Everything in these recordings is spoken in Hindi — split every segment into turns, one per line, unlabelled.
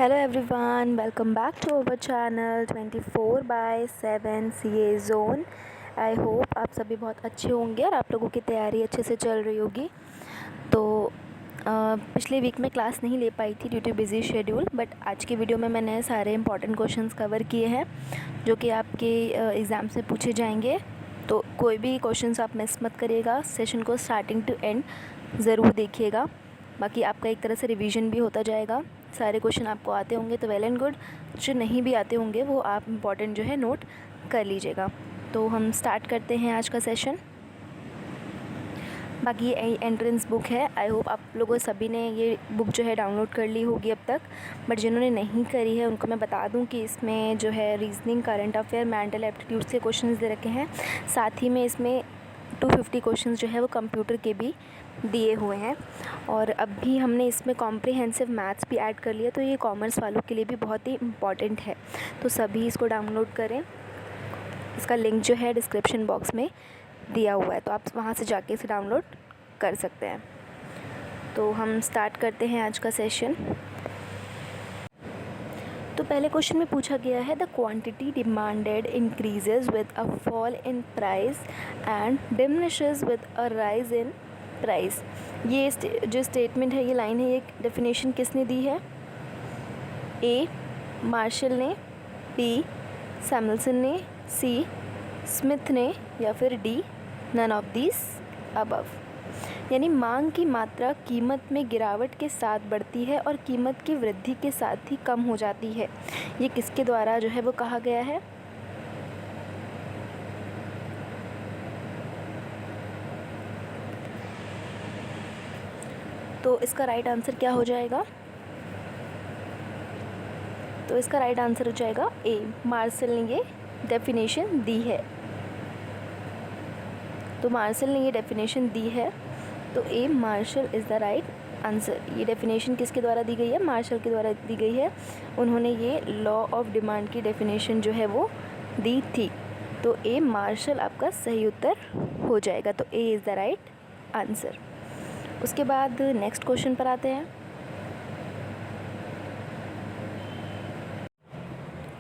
Hello everyone, welcome back to our channel 24/7 CA Zone। I hope आप सभी बहुत अच्छे होंगे और आप लोगों की तैयारी अच्छे से चल रही होगी। तो पिछले वीक में क्लास नहीं ले पाई थी due to busy schedule, but आज की वीडियो में मैंने सारे इंपॉर्टेंट क्वेश्चंस कवर किए हैं जो कि आपके एग्ज़ाम से पूछे जाएंगे। तो कोई भी क्वेश्चंस आप मिस मत करिएगा, सेशन को स्टार्टिंग टू एंड ज़रूर देखिएगा। बाकी आपका एक तरह से रिवीजन भी होता जाएगा। सारे क्वेश्चन आपको आते होंगे तो वेल एंड गुड, जो नहीं भी आते होंगे वो आप इम्पॉर्टेंट जो है नोट कर लीजिएगा। तो हम स्टार्ट करते हैं आज का सेशन। बाकी ये एंट्रेंस बुक है, आई होप आप लोगों सभी ने ये बुक जो है डाउनलोड कर ली होगी अब तक, बट जिन्होंने नहीं करी है उनको मैं बता दूं कि इसमें जो है reasoning, current affair, mental aptitude के क्वेश्चंस दे रखे हैं। साथ ही में इसमें 250 क्वेश्चंस जो है वो कंप्यूटर के भी दिए हुए हैं। और अभी हमने इसमें कॉम्प्रिहेंसिव मैथ्स भी ऐड कर लिया, तो ये कॉमर्स वालों के लिए भी बहुत ही इम्पॉर्टेंट है। तो सभी इसको डाउनलोड करें। इसका लिंक जो है डिस्क्रिप्शन बॉक्स में दिया हुआ है, तो आप वहाँ से जाके इसे डाउनलोड कर सकते हैं। तो हम स्टार्ट करते हैं आज का सेशन। तो पहले क्वेश्चन में पूछा गया है, the quantity demanded increases with a fall in price and diminishes with a rise in price. ये जो स्टेटमेंट है, ये लाइन है, ये डेफिनेशन किसने दी है? ए मार्शल ने, बी सैमुअल्सन ने, सी स्मिथ ने, या फिर D none of this above. यानी मांग की मात्रा कीमत में गिरावट के साथ बढ़ती है और कीमत की वृद्धि के साथ ही कम हो जाती है। ये किसके द्वारा जो है वो कहा गया है? तो इसका राइट आंसर क्या हो जाएगा? तो इसका राइट आंसर हो जाएगा ए, मार्शल ने ये डेफिनेशन दी है। तो मार्शल ने ये डेफिनेशन दी है, तो A Marshall is the right answer. ये डेफिनेशन किसके द्वारा दी गई है? मार्शल के द्वारा दी गई है। उन्होंने ये लॉ ऑफ डिमांड की डेफिनेशन जो है वो दी थी। तो ए मार्शल आपका सही उत्तर हो जाएगा। तो ए इज़ द राइट आंसर। उसके बाद नेक्स्ट क्वेश्चन पर आते हैं।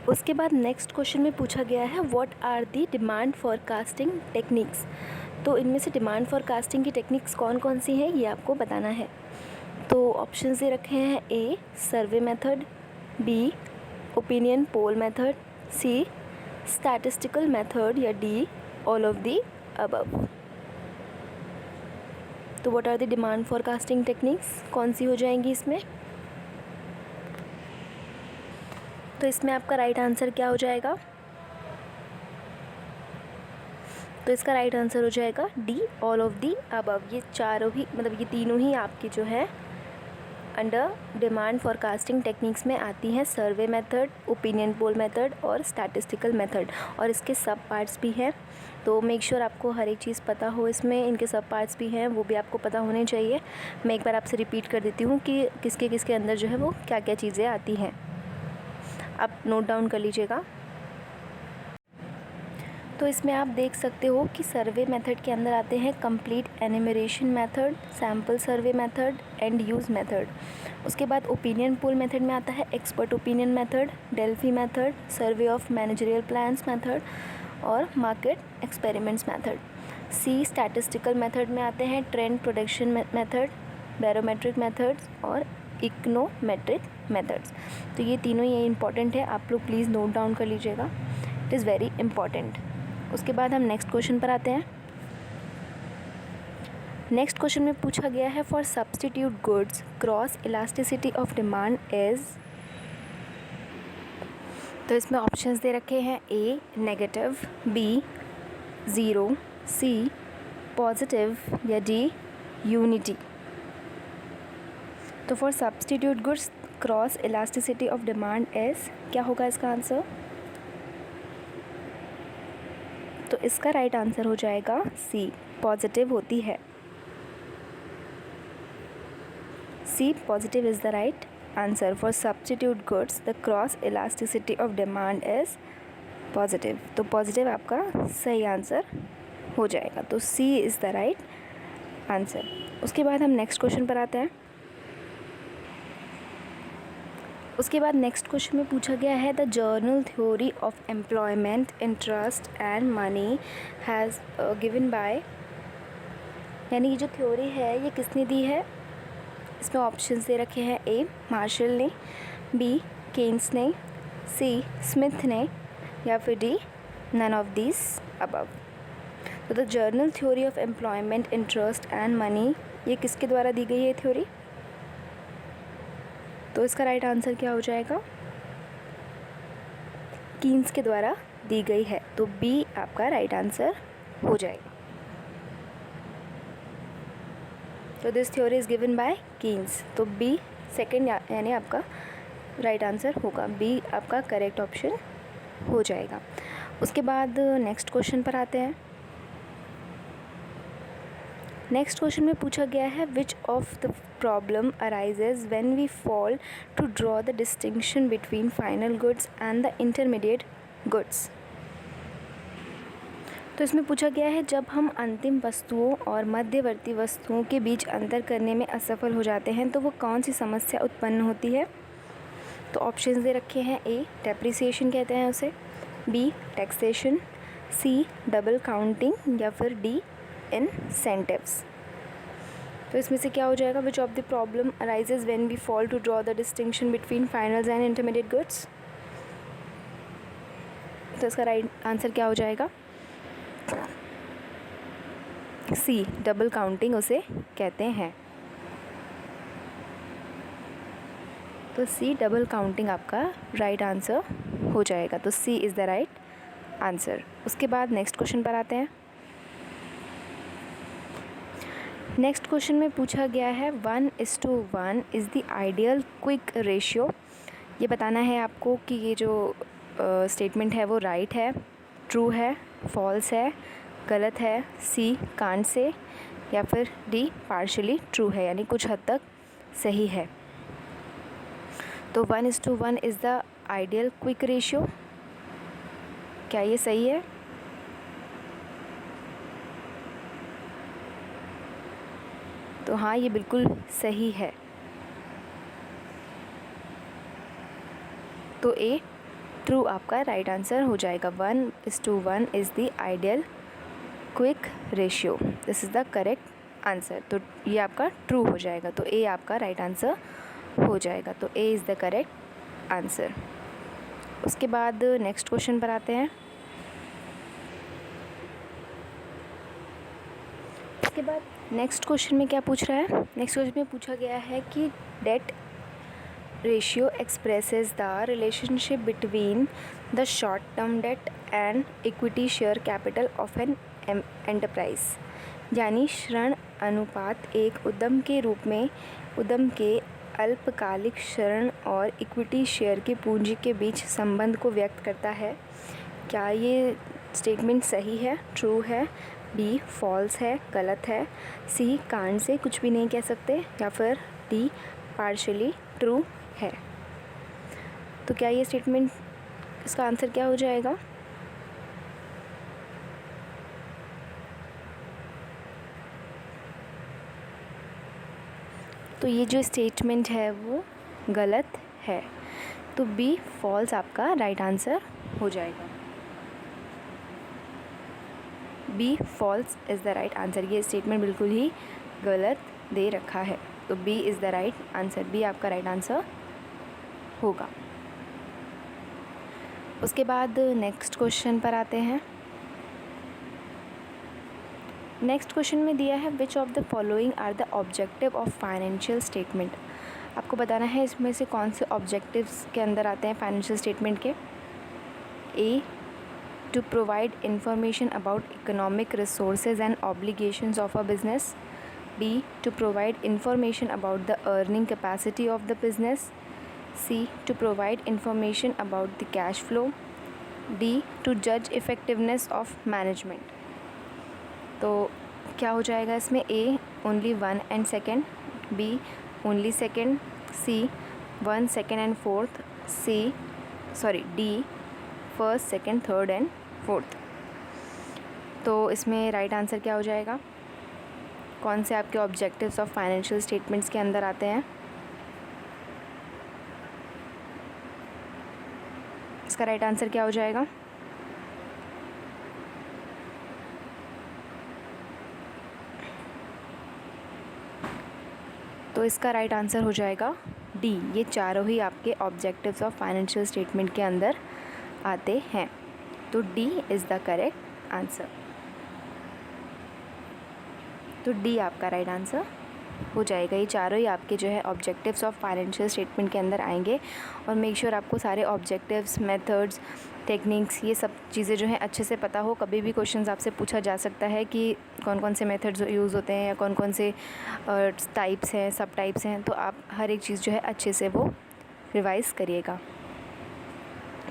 उसके बाद नेक्स्ट क्वेश्चन में पूछा गया है, what are the demand forecasting techniques. तो इनमें से डिमांड फॉरकास्टिंग की टेक्निक्स कौन कौन सी हैं ये आपको बताना है। तो ऑप्शंस दे रखे हैं, A survey method, B opinion poll method, C statistical method, या D all of the above. तो what are the demand forecasting techniques कौन सी हो जाएंगी इसमें? तो इसमें आपका राइट आंसर क्या हो जाएगा? तो इसका राइट आंसर हो जाएगा D all of the above. ये चारों ही, मतलब ये तीनों ही आपकी जो है अंडर डिमांड फॉरकास्टिंग टेक्निक्स में आती हैं। Survey method, opinion poll method और स्टैटिस्टिकल मेथड, और इसके सब पार्ट्स भी हैं। तो मेक श्योर आपको हर एक चीज़ पता हो। इसमें इनके सब पार्ट्स भी हैं, वो भी आपको पता होने चाहिए। मैं एक बार आपसे रिपीट कर देती हूँ कि किसके किसके अंदर जो है वो क्या क्या चीज़ें आती हैं, आप नोट डाउन कर लीजिएगा। तो इसमें आप देख सकते हो कि सर्वे मेथड के अंदर आते हैं complete enumeration method, sample survey method, end use method. उसके बाद ओपिनियन पोल मेथड में आता है expert opinion method, Delphi method, survey of managerial plans method और market experiments method. C statistical method में आते हैं trend projection method, barometric methods और इकोनोमेट्रिक मेथड्स। तो ये तीनों ये इंपॉर्टेंट है, आप लोग प्लीज़ नोट डाउन कर लीजिएगा, इट इज़ वेरी इंपॉर्टेंट। उसके बाद हम नेक्स्ट क्वेश्चन पर आते हैं। नेक्स्ट क्वेश्चन में पूछा गया है, for substitute goods cross elasticity of demand is. तो इसमें ऑप्शंस दे रखे हैं, ए negative, be zero, C positive, या डी यूनिटी। तो for substitute goods cross elasticity of demand is, क्या होगा इसका आंसर? तो इसका राइट आंसर हो जाएगा सी, पॉजिटिव होती है। C positive is the right answer. For substitute goods the cross elasticity of demand is positive. तो पॉजिटिव आपका सही आंसर हो जाएगा। तो C is the right answer. उसके बाद हम नेक्स्ट क्वेश्चन पर आते हैं। उसके बाद नेक्स्ट क्वेश्चन में पूछा गया है the general theory of employment interest and money has given by, यानी ये जो थ्योरी है ये किसने दी है। इसमें ऑप्शंस दे रखे हैं, ए मार्शल ने, बी केन्स ने, सी स्मिथ ने, या फिर D none of this above. तो the general theory of employment interest and money ये किसके द्वारा दी गई है थ्योरी। तो इसका राइट आंसर क्या हो जाएगा, कीन्स के द्वारा दी गई है। तो बी आपका राइट आंसर हो जाएगा। तो this theory is given by Keynes, तो बी सेकेंड यानी आपका राइट आंसर होगा, बी आपका करेक्ट ऑप्शन हो जाएगा। उसके बाद नेक्स्ट क्वेश्चन पर आते हैं। नेक्स्ट क्वेश्चन में पूछा गया है which of the problem arises when we fall to draw the distinction between final goods and the intermediate goods. तो इसमें पूछा गया है जब हम अंतिम वस्तुओं और मध्यवर्ती वस्तुओं के बीच अंतर करने में असफल हो जाते हैं तो वो कौन सी समस्या उत्पन्न होती है। तो ऑप्शंस दे रखे हैं, ए डेप्रिसिएशन कहते हैं उसे, B taxation, C double counting, या फिर डी इंसेंटिव्स। तो इसमें से क्या हो जाएगा, which of the problem arises when we fall to draw the distinction between finals and intermediate goods. तो इसका राइट आंसर क्या हो जाएगा, सी डबल काउंटिंग उसे कहते हैं। तो सी डबल काउंटिंग आपका राइट आंसर हो जाएगा, तो C is the right answer. उसके बाद नेक्स्ट क्वेश्चन पर आते हैं। नेक्स्ट क्वेश्चन में पूछा गया है 1:1 is the ideal quick ratio. ये बताना है आपको कि ये जो स्टेटमेंट है वो राइट है, ट्रू है, फॉल्स है, गलत है, सी कांट से, या फिर डी पार्शली ट्रू है, यानी कुछ हद तक सही है। तो 1:1 is the ideal quick ratio, क्या ये सही है। तो हाँ, ये बिल्कुल सही है। तो ए ट्रू आपका राइट आंसर हो जाएगा। 1:1 is the ideal quick ratio, this is the correct answer. तो ये आपका ट्रू हो जाएगा, तो ए आपका राइट आंसर हो जाएगा। तो ए इज़ द करेक्ट आंसर। उसके बाद नेक्स्ट क्वेश्चन पर आते हैं। उसके बाद नेक्स्ट क्वेश्चन में क्या पूछ रहा है, नेक्स्ट क्वेश्चन में पूछा गया है कि debt ratio expresses the relationship between the short term debt and equity share capital of an enterprise, यानी ऋण अनुपात एक उद्यम के रूप में उद्यम के अल्पकालिक ऋण और इक्विटी शेयर की पूंजी के बीच संबंध को व्यक्त करता है। क्या ये स्टेटमेंट सही है, ट्रू है, बी फॉल्स है, गलत है, सी कांट से कुछ भी नहीं कह सकते, या फिर डी पार्शली ट्रू है। तो क्या ये स्टेटमेंट, इसका आंसर क्या हो जाएगा। तो ये जो स्टेटमेंट है वो गलत है, तो बी फॉल्स आपका राइट आंसर हो जाएगा। B false is the right answer, ये स्टेटमेंट बिल्कुल ही गलत दे रखा है, तो B is the right answer, B आपका राइट आंसर होगा। उसके बाद नेक्स्ट क्वेश्चन पर आते हैं। नेक्स्ट क्वेश्चन में दिया है which of the following are the objective of financial statement. आपको बताना है इसमें से कौन से ऑब्जेक्टिव्स के अंदर आते हैं फाइनेंशियल स्टेटमेंट के। ए to provide information about economic resources and obligations of a business, B to provide information about the earning capacity of the business, C to provide information about the cash flow, D to judge effectiveness of management। तो क्या हो जाएगा इसमें, A only 1 and 2, B only 2, C 1 2 and 4, D 1 2 3 and 4। तो इसमें राइट आंसर क्या हो जाएगा, कौन से आपके ऑब्जेक्टिव्स ऑफ फाइनेंशियल स्टेटमेंट्स के अंदर आते हैं। इसका राइट आंसर क्या हो जाएगा? तो इसका राइट आंसर हो जाएगा डी। ये चारों ही आपके ऑब्जेक्टिव्स ऑफ फाइनेंशियल स्टेटमेंट के अंदर आते हैं। तो D is the correct answer. तो डी आपका राइट आंसर हो जाएगा। ये चारों ही आपके जो है ऑब्जेक्टिव्स ऑफ फाइनेंशियल स्टेटमेंट के अंदर आएंगे। और मेक श्योर आपको सारे ऑब्जेक्टिव्स, मेथड्स, टेक्निक्स, ये सब चीज़ें जो हैं अच्छे से पता हो। कभी भी क्वेश्चंस आपसे पूछा जा सकता है कि कौन कौन से मेथड्स यूज़ होते हैं या कौन कौन से टाइप्स हैं, सब टाइप्स हैं। तो आप हर एक चीज़ जो है अच्छे से वो रिवाइज़ करिएगा।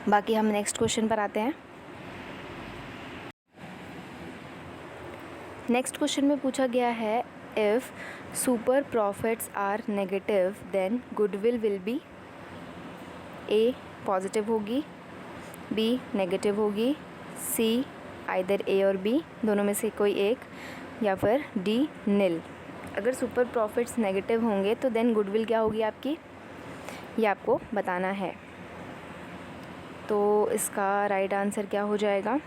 बाकी हम नेक्स्ट क्वेश्चन पर आते हैं। नेक्स्ट क्वेश्चन में पूछा गया है, if super profits are negative then goodwill will be a positive होगी, बी नेगेटिव होगी, सी आइदर ए और बी दोनों में से कोई एक, या फिर डी नील। अगर सुपर प्रॉफिट्स नेगेटिव होंगे तो देन गुडविल क्या होगी आपकी, ये आपको बताना है। तो इसका राइट आंसर क्या हो जाएगा?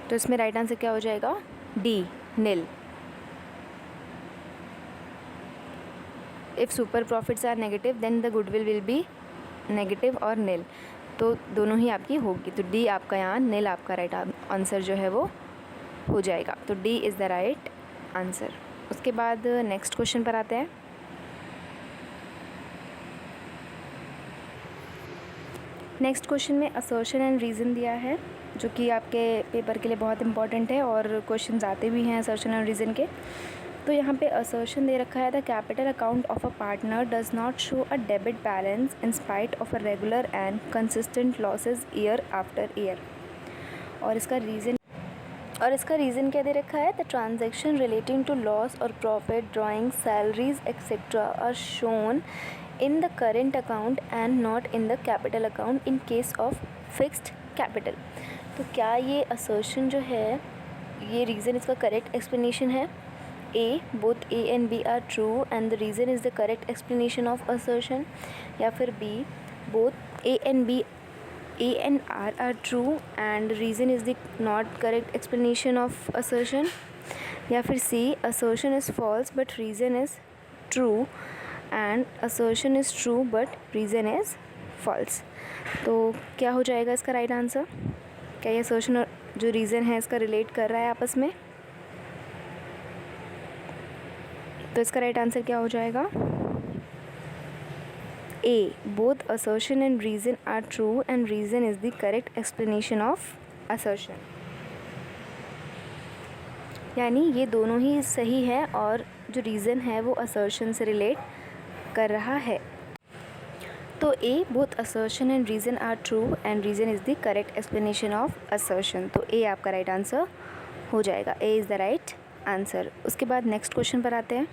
तो इसमें राइट आंसर क्या हो जाएगा? D nil. If super profits are negative then the goodwill will be negative और नील। तो दोनों ही आपकी होगी। तो डी आपका यहाँ, नील आपका राइट आंसर जो है वो हो जाएगा। तो D is the right answer. उसके बाद नेक्स्ट क्वेश्चन पर आते हैं। नेक्स्ट क्वेश्चन में असर्शन एंड रीज़न दिया है, जो कि आपके पेपर के लिए बहुत इंपॉर्टेंट है और क्वेश्चंस आते भी हैं असर्शन एंड रीज़न के। तो यहाँ पे असर्शन दे रखा है, the capital account of a partner does not show a debit balance in spite of a regular and consistent losses year after year. और इसका रीज़न क्या दे रखा है, the transaction relating to loss और profit, drawing, salaries etcetera are shown in the current account and not in the capital account in case of fixed capital। तो क्या ये assertion जो है, ये reason इसका correct explanation है? A, both A and B are true and the reason is the correct explanation of assertion, या फिर B, both A and R are true and reason is the not correct explanation of assertion, या फिर C, assertion is false but reason is true and assertion is true but reason is false. तो क्या हो जाएगा इसका राइट आंसर? क्या ये असर्शन और जो रीज़न है इसका रिलेट कर रहा है आपस में? तो इसका राइट आंसर क्या हो जाएगा? A, both assertion and reason are true and reason is the correct explanation of assertion. यानी ये दोनों ही सही है और जो रीज़न है वो असर्शन से रिलेट कर रहा है। तो A, both assertion and reason are true and reason is the correct explanation of assertion. तो ए आपका राइट आंसर हो जाएगा। A is the right answer. उसके बाद नेक्स्ट क्वेश्चन पर आते हैं।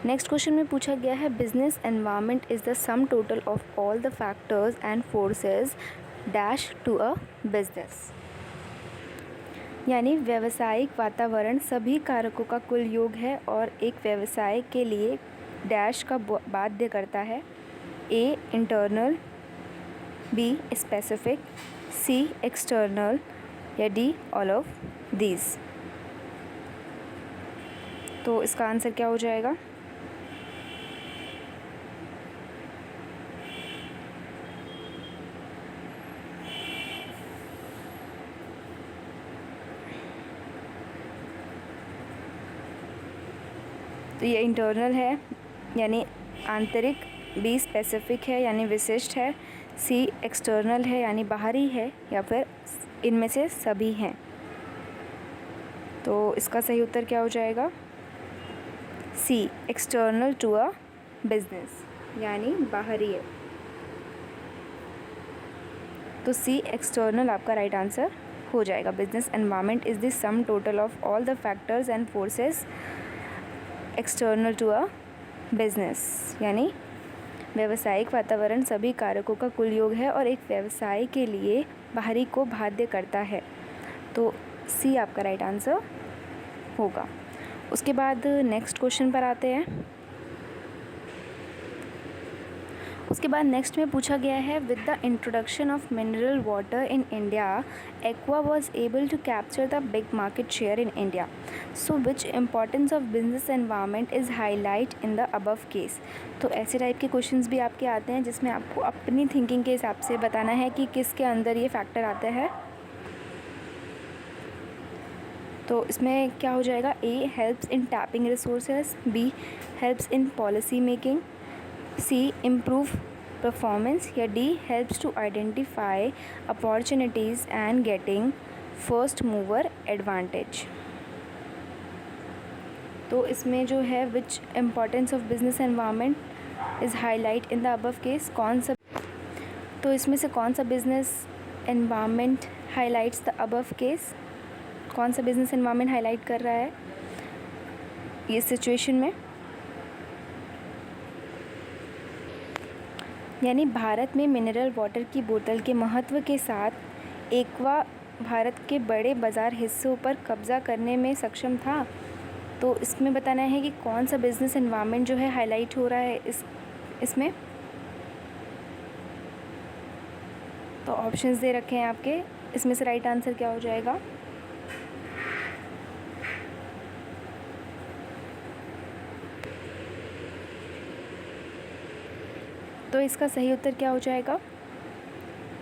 नेक्स्ट क्वेश्चन में पूछा गया है, business environment is the sum total of all the factors and forces dash to a business. यानी व्यावसायिक वातावरण सभी कारकों का कुल योग है और एक व्यवसाय के लिए डैश का बाध्य करता है। ए, इंटरनल, बी, स्पेसिफिक, सी, एक्सटर्नल, या डी, ऑल ऑफ दीज। तो इसका आंसर क्या हो जाएगा? तो ये इंटरनल है यानी आंतरिक, बी स्पेसिफिक है यानी विशिष्ट है, सी एक्सटर्नल है यानी बाहरी है, या फिर इनमें से सभी हैं। तो इसका सही उत्तर क्या हो जाएगा? C, external to a business यानी बाहरी है। तो सी एक्सटर्नल आपका राइट आंसर हो जाएगा। Business environment is the sum total of all the factors and forces external to a business. यानी व्यावसायिक वातावरण सभी कारकों का कुल योग है और एक व्यवसाय के लिए बाहरी को बाध्य करता है। तो सी आपका राइट आंसर होगा। उसके बाद नेक्स्ट क्वेश्चन पर आते हैं। उसके बाद नेक्स्ट में पूछा गया है, with the introduction of mineral water in India Aqua was able to capture the big market share in India, so which importance of business environment is highlight in the above case. तो ऐसे टाइप के क्वेश्चंस भी आपके आते हैं जिसमें आपको अपनी थिंकिंग के हिसाब से बताना है कि किसके अंदर ये फैक्टर आता है। तो इसमें क्या हो जाएगा, A helps in tapping resources, B helps in policy making, C improve performance, या D helps to identify opportunities and getting first mover advantage. तो इसमें जो है which importance of business environment is highlight in the above case, कौन सा, तो इसमें से कौन सा business environment highlights the above case, कौन सा बिजनेस एनवायरनमेंट हाईलाइट कर रहा है ये सिचुएशन में। यानी भारत में मिनरल वाटर की बोतल के महत्व के साथ एक्वा भारत के बड़े बाज़ार हिस्सों पर कब्ज़ा करने में सक्षम था। तो इसमें बताना है कि कौन सा बिजनेस एनवायरनमेंट जो है हाईलाइट हो रहा है इसमें। तो ऑप्शंस दे रखे हैं आपके, इसमें से राइट आंसर क्या हो जाएगा। तो इसका सही उत्तर क्या हो जाएगा,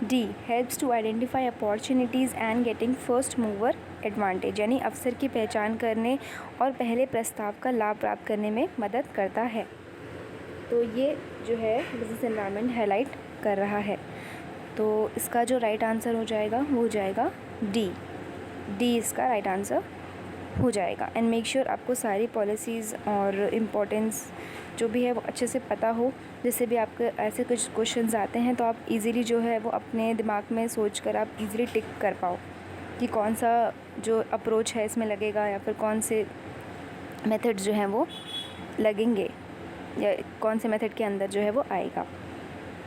D helps to identify opportunities and getting first mover advantage, यानी अवसर की पहचान करने और पहले प्रस्ताव का लाभ प्राप्त करने में मदद करता है। तो ये जो है बिजनेस एनवायरनमेंट हाईलाइट कर रहा है। तो इसका जो राइट आंसर हो जाएगा वो हो जाएगा डी इसका राइट आंसर हो जाएगा। एंड मेक श्योर आपको सारी पॉलिसीज़ और इम्पोर्टेंस जो भी है वो अच्छे से पता हो, जिससे भी आपके ऐसे कुछ क्वेश्चंस आते हैं तो आप इजीली जो है वो अपने दिमाग में सोच कर आप इजीली टिक कर पाओ कि कौन सा जो अप्रोच है इसमें लगेगा या फिर कौन से मेथड जो हैं वो लगेंगे या कौन से मेथड के अंदर जो है वो आएगा।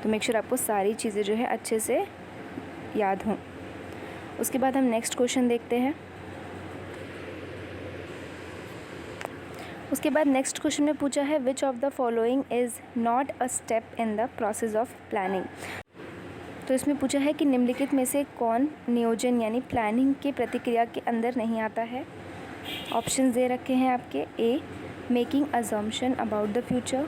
तो मेक श्योर आपको सारी चीज़ें जो है अच्छे से याद हों। उसके बाद हम नेक्स्ट क्वेश्चन देखते हैं। उसके बाद नेक्स्ट क्वेश्चन में पूछा है, which of the following is not a step in the process of planning. तो इसमें पूछा है कि निम्नलिखित में से कौन नियोजन यानी प्लानिंग के प्रतिक्रिया के अंदर नहीं आता है। ऑप्शंस दे रखे हैं आपके, A making assumption about the future,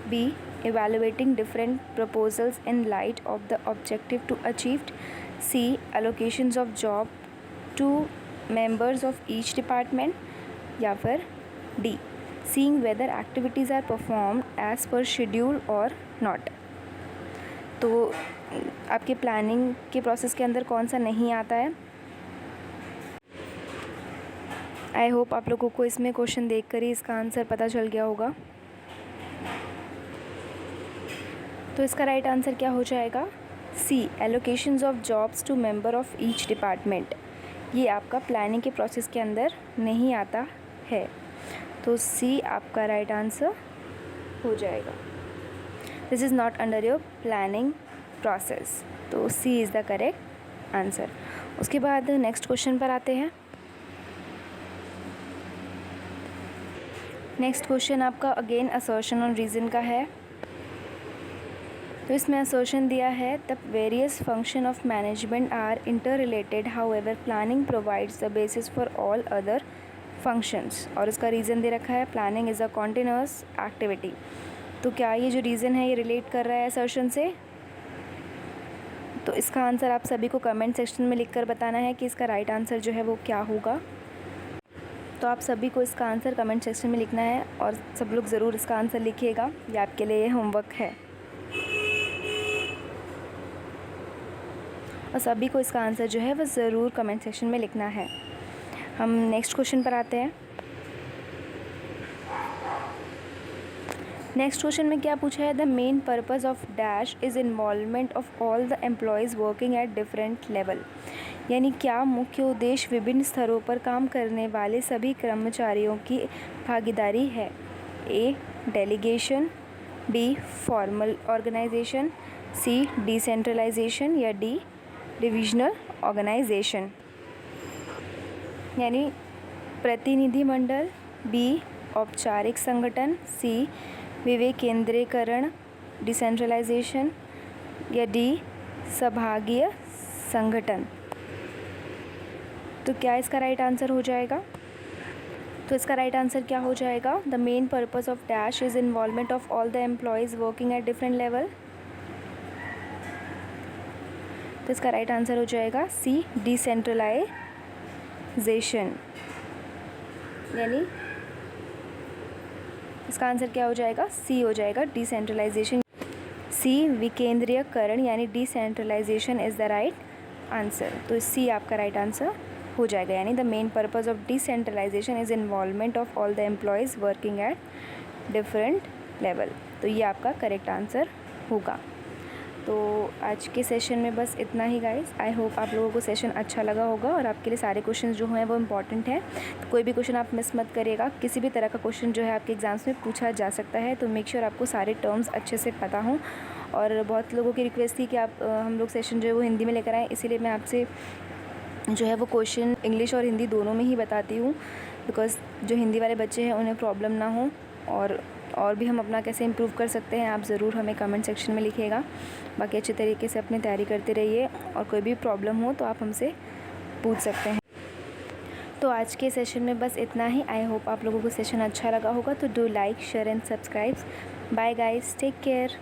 B evaluating different proposals in light of the objective to achieved, C allocations of job to members of each department, या फिर D seeing whether activities are performed as per schedule or not। तो आपके प्लानिंग के प्रोसेस के अंदर कौन सा नहीं आता है। आई होप आप लोगों को इसमें क्वेश्चन देखकर ही इसका आंसर पता चल गया होगा। तो इसका राइट आंसर क्या हो जाएगा, C allocations of jobs to member of each department. ये आपका प्लानिंग के प्रोसेस के अंदर नहीं आता है। तो सी आपका राइट आंसर हो जाएगा। This is not under your planning process. तो C is the correct answer. उसके बाद नेक्स्ट क्वेश्चन पर आते हैं। नेक्स्ट क्वेश्चन आपका अगेन असर्शन ऑन रीज़न का है। तो इसमें असर्शन दिया है, the various function of management are inter related, however planning provides the basis for all other functions. और इसका रीज़न दे रखा है, planning is a continuous activity. तो क्या ये जो रीज़न है ये रिलेट कर रहा है असर्शन से। तो इसका आंसर आप सभी को कमेंट सेक्शन में लिखकर बताना है कि इसका राइट आंसर जो है वो क्या होगा। तो आप सभी को इसका आंसर कमेंट सेक्शन में लिखना है और सब लोग ज़रूर इसका आंसर लिखिएगा, ये आपके लिए होमवर्क है। और सभी को इसका आंसर जो है वह ज़रूर कमेंट सेक्शन में लिखना है। हम नेक्स्ट क्वेश्चन पर आते हैं। नेक्स्ट क्वेश्चन में क्या पूछा है, the main purpose of dash is involvement of all the employees working at different level. यानी क्या मुख्य उद्देश्य विभिन्न स्तरों पर काम करने वाले सभी कर्मचारियों की भागीदारी है। A delegation, B formal organisation, C decentralisation, या डी डिविजनल ऑर्गेनाइजेशन। यानी प्रतिनिधिमंडल, बी औपचारिक संगठन, सी विकेंद्रीकरण डिसेंट्रलाइजेशन, या डी संभागीय संगठन। तो क्या इसका राइट आंसर हो जाएगा? तो इसका राइट आंसर क्या हो जाएगा? The main purpose of dash is involvement of all the employees working at different level. तो इसका राइट आंसर हो जाएगा सी डिसेंट्रलाइजेशन, यानी इसका आंसर क्या हो जाएगा? सी हो जाएगा, डिसेंट्रलाइजेशन। सी विकेंद्रीयकरण यानी decentralisation is the right answer. तो सी आपका राइट आंसर हो जाएगा, यानी the main purpose of decentralisation is involvement of all the employees working at different level. तो ये आपका करेक्ट आंसर होगा। तो आज के सेशन में बस इतना ही गाइस। आई होप आप लोगों को सेशन अच्छा लगा होगा और आपके लिए सारे क्वेश्चंस जो हैं वो इम्पॉर्टेंट हैं। तो कोई भी क्वेश्चन आप मिस मत करिएगा। किसी भी तरह का क्वेश्चन जो है आपके एग्ज़ाम्स में पूछा जा सकता है, तो मेक श्योर आपको सारे टर्म्स अच्छे से पता हों। और बहुत लोगों की रिक्वेस्ट थी कि आप हम लोग सेशन जो है वो हिंदी में लेकर आएँ, इसीलिए मैं आपसे जो है वो क्वेश्चन इंग्लिश और हिंदी दोनों में ही बताती हूँ, बिकॉज़ जो हिंदी वाले बच्चे हैं उन्हें प्रॉब्लम ना हो। और भी हम अपना कैसे इम्प्रूव कर सकते हैं, आप ज़रूर हमें कमेंट सेक्शन में लिखिएगा। बाकी अच्छे तरीके से अपनी तैयारी करते रहिए, और कोई भी प्रॉब्लम हो तो आप हमसे पूछ सकते हैं। तो आज के सेशन में बस इतना ही। आई होप आप लोगों को सेशन अच्छा लगा होगा। तो do like, share and subscribe. Bye guys, take care.